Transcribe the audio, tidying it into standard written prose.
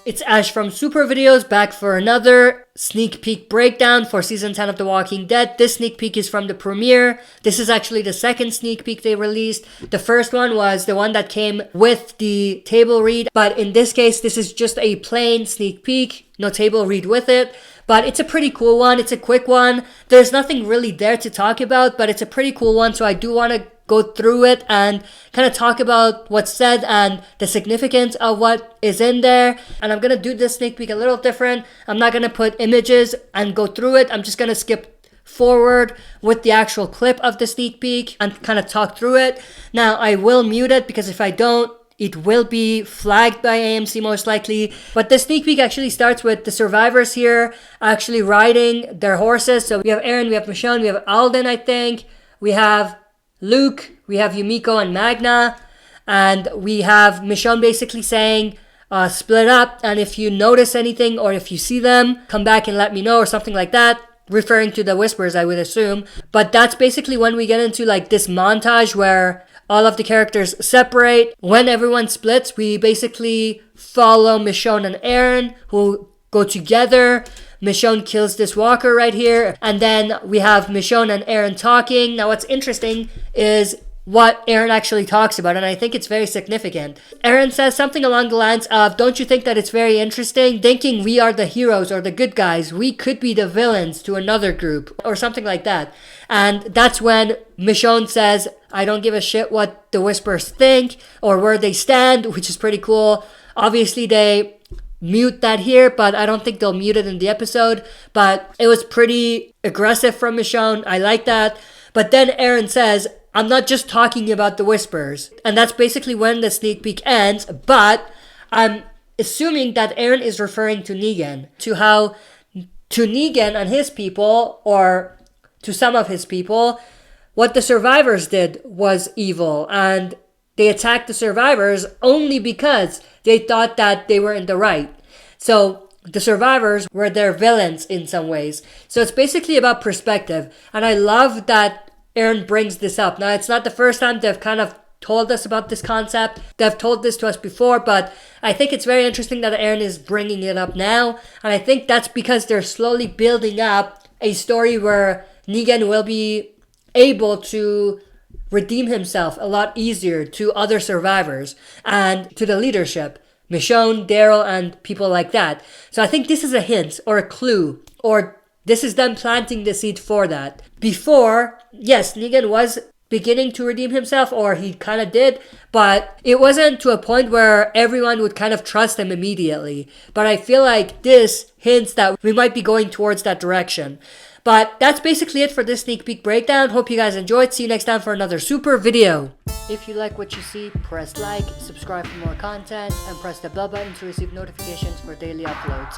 It's Ash from Super Videos back for another sneak peek breakdown for Season 10 of The Walking Dead. This sneak peek is from the premiere. This is actually the second sneak peek they released. The first one was the one that came with the table read, but in this case, this is just a plain sneak peek, no table read with it. But it's a pretty cool one. It's a quick one. There's nothing really there to talk about, but it's a pretty cool one, so I do want to go through it and kind of talk about what's said and the significance of what is in there. And I'm going to do this sneak peek a little different. I'm not going to put images and go through it. I'm just going to skip forward with the actual clip of the sneak peek and kind of talk through it. Now, I will mute it because if I don't, it will be flagged by AMC most likely. But the sneak peek actually starts with the survivors here actually riding their horses. So we have Aaron, we have Michonne, we have Alden, I think. We have Luke, we have Yumiko and Magna, and we have Michonne basically saying, split up, and if you notice anything or if you see them, come back and let me know or something like that, referring to the whispers, I would assume. But that's basically when we get into like this montage where all of the characters separate. When everyone splits, we basically follow Michonne and Aaron, who go together. Michonne kills this walker right here. And then we have Michonne and Aaron talking. Now what's interesting is what Aaron actually talks about, and I think it's very significant. Aaron says something along the lines of, don't you think that it's very interesting? Thinking we are the heroes or the good guys, we could be the villains to another group, or something like that. And that's when Michonne says, I don't give a shit what the Whispers think or where they stand, which is pretty cool. Obviously they mute that here, but I don't think they'll mute it in the episode. But it was pretty aggressive from Michonne. I like that. But then Aaron says, I'm not just talking about the Whispers. And that's basically when the sneak peek ends. But I'm assuming that Aaron is referring to Negan. To how to Negan and his people, or to some of his people, what the survivors did was evil. And they attacked the survivors only because they thought that they were in the right. So the survivors were their villains in some ways. So it's basically about perspective. And I love that Aaron brings this up. Now, it's not the first time they've kind of told us about this concept. They've told this to us before, but I think it's very interesting that Aaron is bringing it up now. And I think that's because they're slowly building up a story where Negan will be able to redeem himself a lot easier to other survivors and to the leadership, Michonne, Daryl, and people like that. So I think this is a hint or a clue, or this is them planting the seed for that. Before, yes, Negan was beginning to redeem himself, or he kind of did, but it wasn't to a point where everyone would kind of trust him immediately. But I feel like this hints that we might be going towards that direction. But that's basically it for this sneak peek breakdown. Hope you guys enjoyed. See you next time for another super video. If you like what you see, press like, subscribe for more content, and press the bell button to receive notifications for daily uploads.